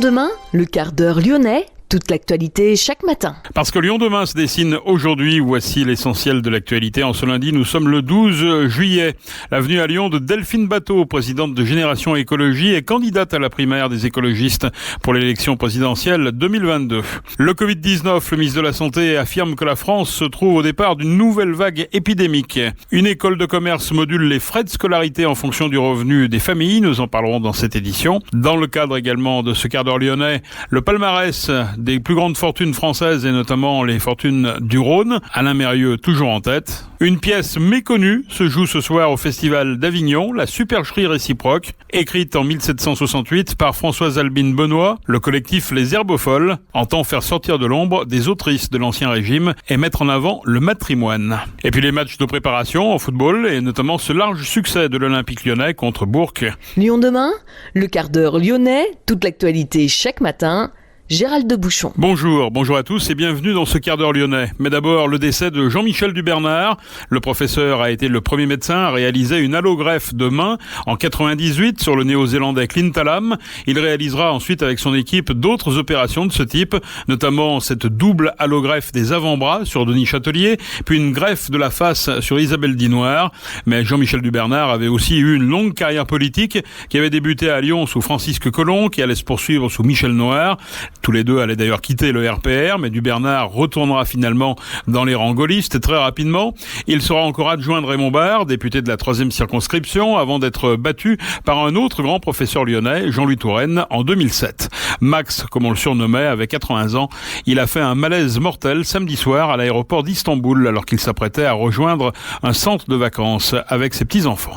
Lyon demain, le quart d'heure lyonnais, toute l'actualité chaque matin. Parce que Lyon demain se dessine aujourd'hui, voici l'essentiel de l'actualité. En ce lundi, nous sommes le 12 juillet. L'avenue à Lyon de Delphine Batho, présidente de Génération Écologie et candidate à la primaire des écologistes pour l'élection présidentielle 2022. Le Covid-19, le ministre de la Santé affirme que la France se trouve au départ d'une nouvelle vague épidémique. Une école de commerce module les frais de scolarité en fonction du revenu des familles. Nous en parlerons dans cette édition. Dans le cadre également de ce quart d'heure lyonnais, le palmarès des plus grandes fortunes françaises et notamment les fortunes du Rhône. Alain Mérieux toujours en tête. Une pièce méconnue se joue ce soir au Festival d'Avignon, la Supercherie réciproque, écrite en 1768 par Françoise Albine Benoît. Le collectif Les Herbes Folles entend faire sortir de l'ombre des autrices de l'Ancien Régime et mettre en avant le matrimoine. Et puis les matchs de préparation en football et notamment ce large succès de l'Olympique lyonnais contre Bourg. Lyon demain, le quart d'heure lyonnais, toute l'actualité chaque matin. Gérald de Bouchon. Bonjour à tous et bienvenue dans ce quart d'heure lyonnais. Mais d'abord, le décès de Jean-Michel Dubernard. Le professeur a été le premier médecin à réaliser une allogreffe de main en 98 sur le néo-zélandais Clint Hallam. Il réalisera ensuite avec son équipe d'autres opérations de ce type, notamment cette double allogreffe des avant-bras sur Denis Châtelier, puis une greffe de la face sur Isabelle Dinoire. Mais Jean-Michel Dubernard avait aussi eu une longue carrière politique qui avait débuté à Lyon sous Francisque Collomb, qui allait se poursuivre sous Michel Noir. Tous les deux allaient d'ailleurs quitter le RPR, mais Dubernard retournera finalement dans les rangs gaullistes très rapidement. Il sera encore adjoint de Raymond Barre, député de la 3e circonscription, avant d'être battu par un autre grand professeur lyonnais, Jean-Louis Touraine, en 2007. Max, comme on le surnommait, avait 80 ans. Il a fait un malaise mortel samedi soir à l'aéroport d'Istanbul, alors qu'il s'apprêtait à rejoindre un centre de vacances avec ses petits-enfants.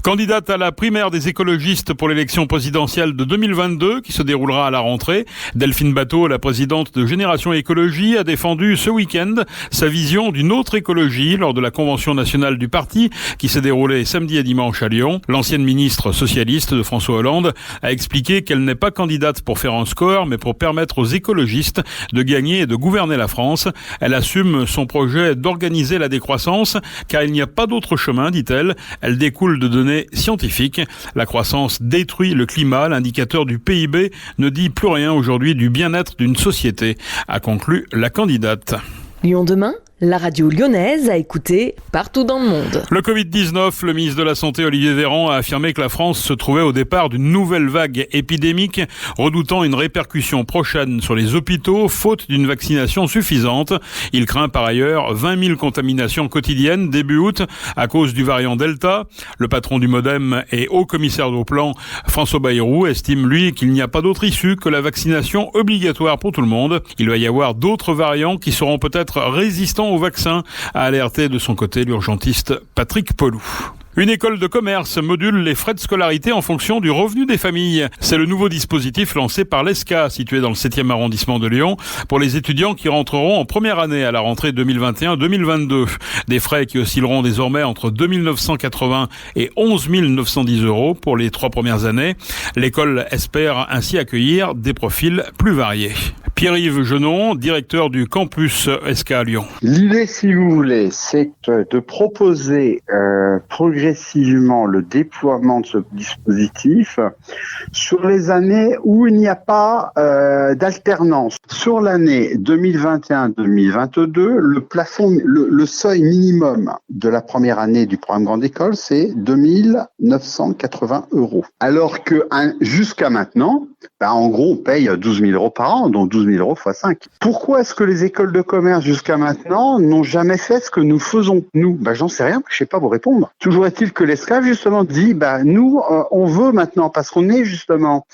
Candidate à la primaire des écologistes pour l'élection présidentielle de 2022 qui se déroulera à la rentrée, Delphine Batho, la présidente de Génération Écologie, a défendu ce week-end sa vision d'une autre écologie lors de la convention nationale du parti qui s'est déroulée samedi et dimanche à Lyon. L'ancienne ministre socialiste de François Hollande a expliqué qu'elle n'est pas candidate pour faire un score mais pour permettre aux écologistes de gagner et de gouverner la France. Elle assume son projet d'organiser la décroissance car il n'y a pas d'autre chemin, dit-elle. Elle découle de données scientifiques. La croissance détruit le climat. L'indicateur du PIB ne dit plus rien aujourd'hui du bien-être d'une société, a conclu la candidate. Lyon demain, la radio lyonnaise à écouter partout dans le monde. Le Covid-19, le ministre de la Santé Olivier Véran a affirmé que la France se trouvait au départ d'une nouvelle vague épidémique, redoutant une répercussion prochaine sur les hôpitaux, faute d'une vaccination suffisante. Il craint par ailleurs 20 000 contaminations quotidiennes début août à cause du variant Delta. Le patron du MoDem et haut commissaire au plan, François Bayrou, estime lui qu'il n'y a pas d'autre issue que la vaccination obligatoire pour tout le monde. Il va y avoir d'autres variants qui seront peut-être résistants au vaccin, a alerté de son côté l'urgentiste Patrick Pelloux. Une école de commerce module les frais de scolarité en fonction du revenu des familles. C'est le nouveau dispositif lancé par l'ESCA, situé dans le 7e arrondissement de Lyon, pour les étudiants qui rentreront en première année à la rentrée 2021-2022. Des frais qui oscilleront désormais entre 2 980 et 11 910 euros pour les 3 premières années. L'école espère ainsi accueillir des profils plus variés. Pierre-Yves Genon, directeur du campus ESCA à Lyon. L'idée, si vous voulez, c'est de proposer progressivement le déploiement de ce dispositif sur les années où il n'y a pas d'alternance. Sur l'année 2021-2022, le plafond, le seuil minimum de la première année du programme Grande École, c'est 2 980 euros. Alors que jusqu'à maintenant, en gros, on paye 12 000 euros par an, donc 12 000 euros x 5. Pourquoi est-ce que les écoles de commerce jusqu'à maintenant n'ont jamais fait ce que nous faisons, nous? J'en sais rien, je sais pas vous répondre. Toujours est-il que l'ESCA justement dit, nous, on veut maintenant, parce qu'on est justement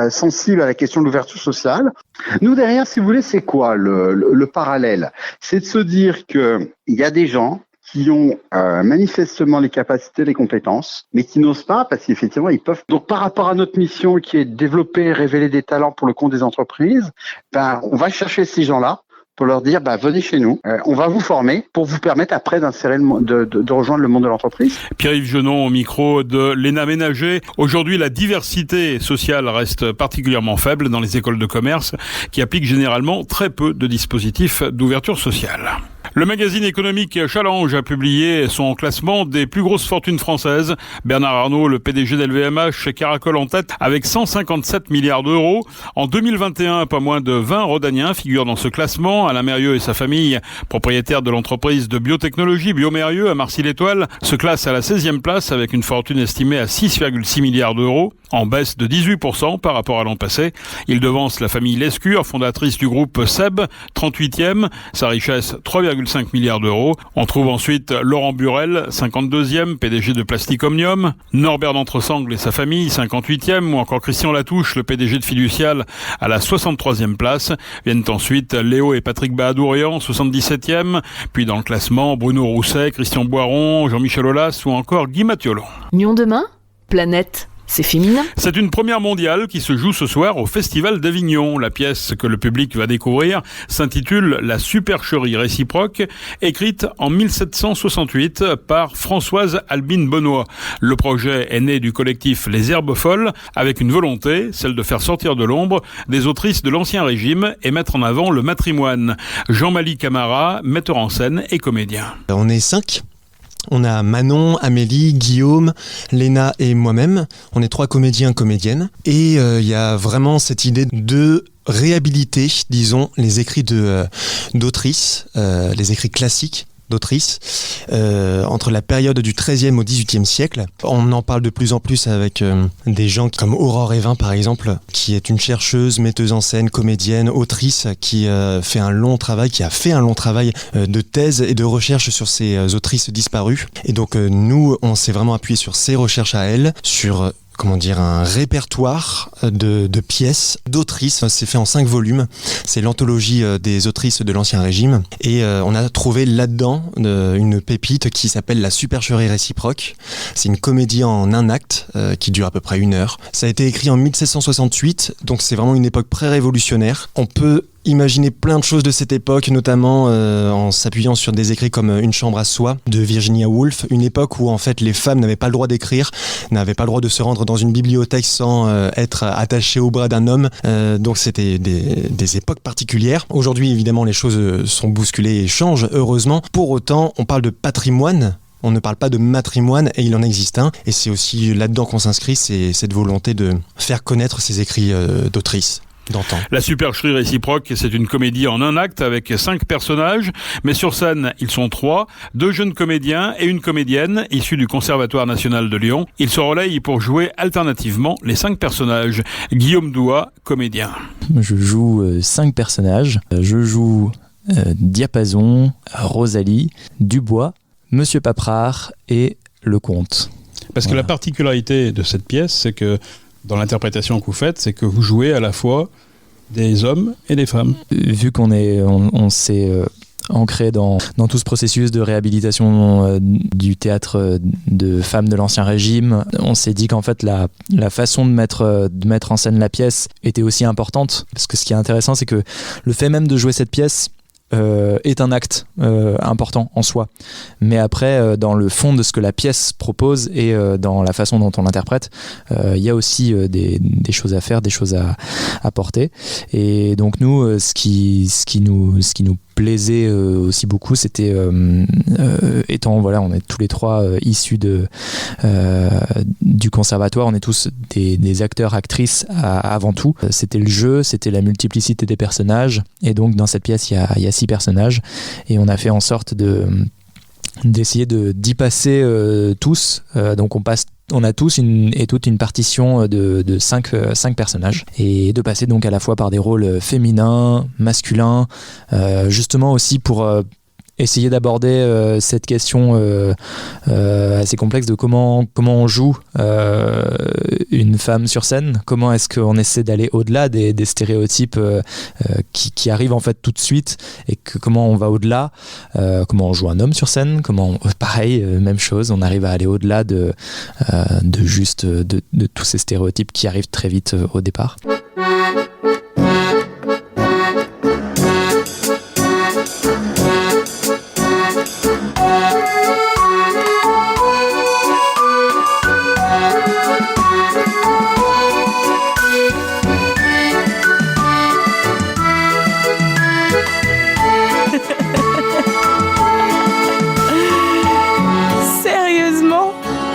sensible à la question de l'ouverture sociale. Nous derrière, si vous voulez, c'est quoi le parallèle? C'est de se dire que il y a des gens qui ont manifestement les capacités, les compétences, mais qui n'osent pas parce qu'effectivement ils peuvent. Donc par rapport à notre mission qui est de développer et révéler des talents pour le compte des entreprises, on va chercher ces gens-là pour leur dire venez chez nous, on va vous former pour vous permettre après d'insérer de rejoindre le monde de l'entreprise. Pierre-Yves Genon au micro de Léna Ménager. Aujourd'hui, la diversité sociale reste particulièrement faible dans les écoles de commerce qui appliquent généralement très peu de dispositifs d'ouverture sociale. Le magazine économique Challenge a publié son classement des plus grosses fortunes françaises. Bernard Arnault, le PDG d'LVMH, caracole en tête avec 157 milliards d'euros. En 2021, pas moins de 20 Rodaniens figurent dans ce classement. Alain Mérieux et sa famille, propriétaires de l'entreprise de biotechnologie Biomérieux à Marcy-l'Étoile, se classent à la 16e place avec une fortune estimée à 6,6 milliards d'euros, en baisse de 18% par rapport à l'an passé. Il devance la famille Lescure, fondatrice du groupe SEB, 38e, sa richesse 3,5 milliards d'euros. On trouve ensuite Laurent Burel, 52e, PDG de Plastic Omnium, Norbert d'Entresangles et sa famille, 58e, ou encore Christian Latouche, le PDG de Fiducial, à la 63e place. Viennent ensuite Léo et Patrick Bahadourian, 77e, puis dans le classement, Bruno Rousset, Christian Boiron, Jean-Michel Aulas ou encore Guy Mathiolon. Lyon demain, planète. C'est féminin. C'est une première mondiale qui se joue ce soir au Festival d'Avignon. La pièce que le public va découvrir s'intitule La supercherie réciproque, écrite en 1768 par Françoise Albine Benoît. Le projet est né du collectif Les Herbes Folles, avec une volonté, celle de faire sortir de l'ombre des autrices de l'Ancien Régime et mettre en avant le matrimoine. Jean-Malie Camara, metteur en scène et comédien. On est 5. On a Manon, Amélie, Guillaume, Léna et moi-même. On est 3 comédiens, comédiennes. Et il y a vraiment cette idée de réhabiliter, disons, les écrits d'autrices, les écrits classiques d'autrices, entre la période du XIIIe au XVIIIe siècle. On en parle de plus en plus avec des gens comme Aurore Evin, par exemple, qui est une chercheuse, metteuse en scène, comédienne, autrice, qui a fait un long travail de thèse et de recherche sur ces autrices disparues. Et donc nous, on s'est vraiment appuyé sur ces recherches à elle, sur un répertoire de pièces d'autrices. C'est fait en 5 volumes. C'est l'anthologie des autrices de l'Ancien Régime. Et on a trouvé là-dedans une pépite qui s'appelle La supercherie réciproque. C'est une comédie en un acte qui dure à peu près 1 heure. Ça a été écrit en 1768, donc c'est vraiment une époque pré-révolutionnaire. On peut imaginer plein de choses de cette époque, notamment en s'appuyant sur des écrits comme Une chambre à soi de Virginia Woolf, une époque où en fait les femmes n'avaient pas le droit d'écrire, n'avaient pas le droit de se rendre dans une bibliothèque sans être attachées au bras d'un homme, donc c'était des époques particulières. Aujourd'hui évidemment les choses sont bousculées et changent, heureusement. Pour autant on parle de patrimoine, on ne parle pas de matrimoine, et il en existe un, et c'est aussi là-dedans qu'on s'inscrit, c'est cette volonté de faire connaître ces écrits d'autrices. d'antan. La supercherie réciproque, c'est une comédie en un acte avec 5 personnages, mais sur scène, ils sont 3, 2 jeunes comédiens et une comédienne issus du Conservatoire national de Lyon. Ils se relayent pour jouer alternativement les 5 personnages. Guillaume Douat, comédien. Je joue 5 personnages. Je joue Diapason, Rosalie, Dubois, Monsieur Paprard et le comte. Parce que la particularité de cette pièce, c'est que dans l'interprétation que vous faites, c'est que vous jouez à la fois des hommes et des femmes. Vu on s'est ancré dans tout ce processus de réhabilitation du théâtre de femmes de l'Ancien Régime, on s'est dit qu'en fait la façon de mettre en scène la pièce était aussi importante. Parce que ce qui est intéressant, c'est que le fait même de jouer cette pièce est un acte important en soi, mais après dans le fond de ce que la pièce propose et dans la façon dont on l'interprète, il y a aussi des choses à faire, des choses à porter. Et donc nous, ce qui nous plaisait aussi beaucoup, c'était étant on est tous les 3 issus du conservatoire, on est tous des acteurs, actrices avant tout. C'était le jeu, c'était la multiplicité des personnages, et donc dans cette pièce il y a 6 personnages, et on a fait en sorte d'essayer d'y passer tous. Donc on a tous toute une partition de 5 personnages, et de passer donc à la fois par des rôles féminins, masculins, justement aussi pour essayer d'aborder cette question assez complexe de comment on joue une femme sur scène, comment est-ce qu'on essaie d'aller au-delà des stéréotypes qui arrivent en fait tout de suite, et comment on va au-delà, comment on joue un homme sur scène, pareil, même chose, on arrive à aller au-delà de tous ces stéréotypes qui arrivent très vite au départ.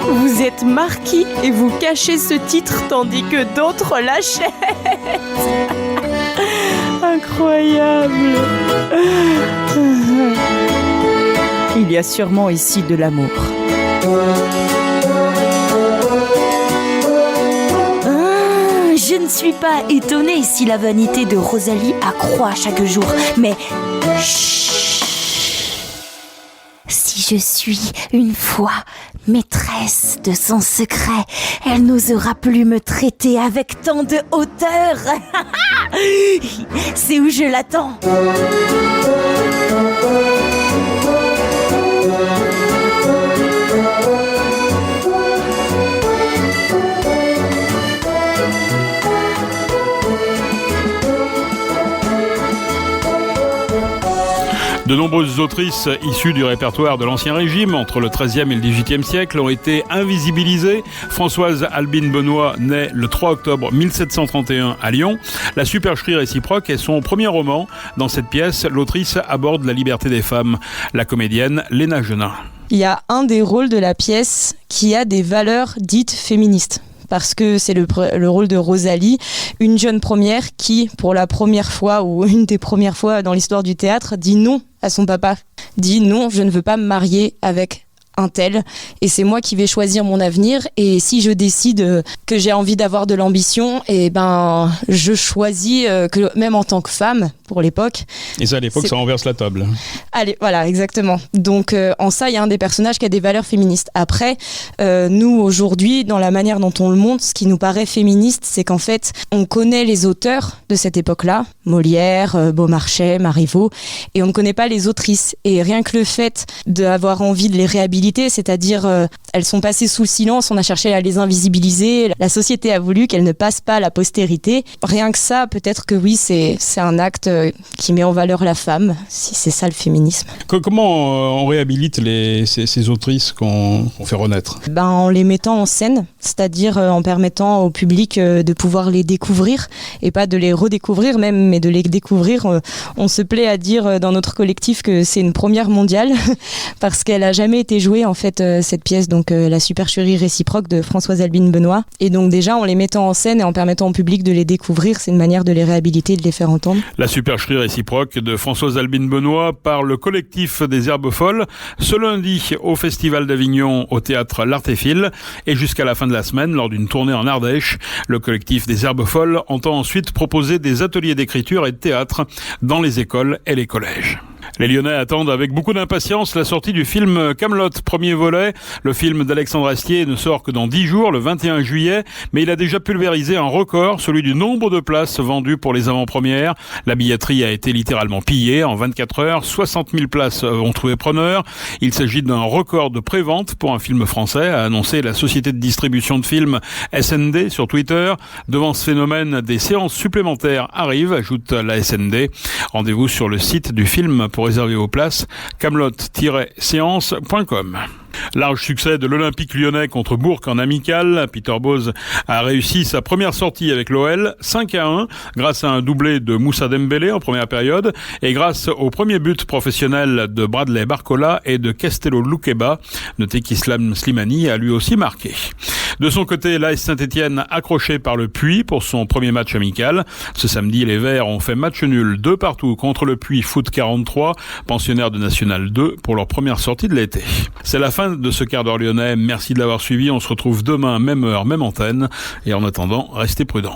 Vous êtes marquis et vous cachez ce titre tandis que d'autres l'achètent. Incroyable. Il y a sûrement ici de l'amour. Je ne suis pas étonnée si la vanité de Rosalie accroît chaque jour, mais chut. Si je suis une fois maîtresse de son secret, elle n'osera plus me traiter avec tant de hauteur. C'est où je l'attends. De nombreuses autrices issues du répertoire de l'Ancien Régime, entre le XIIIe et le XVIIIe siècle, ont été invisibilisées. Françoise Albine Benoît naît le 3 octobre 1731 à Lyon. La supercherie réciproque est son premier roman. Dans cette pièce, l'autrice aborde la liberté des femmes. La comédienne Léna Genin. Il y a un des rôles de la pièce qui a des valeurs dites féministes. Parce que c'est le rôle de Rosalie, une jeune première qui, pour la première fois ou une des premières fois dans l'histoire du théâtre, dit non à son papa. Dit non, je ne veux pas me marier avec un tel, et c'est moi qui vais choisir mon avenir, et si je décide que j'ai envie d'avoir de l'ambition, et ben je choisis que même en tant que femme pour l'époque. Et ça à l'époque ça renverse la table. Allez, voilà, exactement. Donc en ça il y a un des personnages qui a des valeurs féministes. Après nous aujourd'hui dans la manière dont on le montre, ce qui nous paraît féministe, c'est qu'en fait on connaît les auteurs de cette époque-là, Molière, Beaumarchais, Marivaux, et on ne connaît pas les autrices, et rien que le fait d'avoir envie de les réhabiliter, c'est-à-dire elles sont passées sous le silence, on a cherché à les invisibiliser, la société a voulu qu'elles ne passent pas à la postérité. Rien que ça, peut-être que oui, c'est un acte qui met en valeur la femme, si c'est ça le féminisme. Comment on réhabilite ces autrices qu'on fait renaître ? En les mettant en scène, c'est-à-dire en permettant au public de pouvoir les découvrir, et pas de les redécouvrir même, mais de les découvrir. On se plaît à dire dans notre collectif que c'est une première mondiale, parce qu'elle n'a jamais été jouée en fait cette pièce, donc la supercherie réciproque de Françoise Albine Benoît. Et donc déjà en les mettant en scène et en permettant au public de les découvrir, c'est une manière de les réhabiliter et de les faire entendre. La supercherie réciproque de Françoise Albine Benoît par le collectif des Herbes Folles, ce lundi au Festival d'Avignon au théâtre L'Artéfil, et jusqu'à la fin de la semaine lors d'une tournée en Ardèche. Le collectif des Herbes Folles entend ensuite proposer des ateliers d'écriture et de théâtre dans les écoles et les collèges. Les Lyonnais attendent avec beaucoup d'impatience la sortie du film Kaamelott, premier volet. Le film d'Alexandre Astier ne sort que dans 10 jours, le 21 juillet, mais il a déjà pulvérisé un record, celui du nombre de places vendues pour les avant-premières. La billetterie a été littéralement pillée en 24 heures. 60 000 places ont trouvé preneur. Il s'agit d'un record de prévente pour un film français, a annoncé la société de distribution de films SND sur Twitter. Devant ce phénomène, des séances supplémentaires arrivent, ajoute la SND. Rendez-vous sur le site du film pour réserver vos places, kaamelott-séance.com. Large succès de l'Olympique lyonnais contre Bourg en amical. Peter Bosz a réussi sa première sortie avec l'OL 5-1 grâce à un doublé de Moussa Dembélé en première période et grâce au premier but professionnel de Bradley Barcola et de Castello Luqueba. Notez qu'Islam Slimani a lui aussi marqué. De son côté, l'AS Saint-Etienne accroché par le Puy pour son premier match amical. Ce samedi, les Verts ont fait match nul 2-2 contre le Puy Foot 43, pensionnaire de National 2 pour leur première sortie de l'été. C'est la fin de ce quart d'heure lyonnais. Merci de l'avoir suivi. On se retrouve demain, même heure, même antenne. Et en attendant, restez prudents.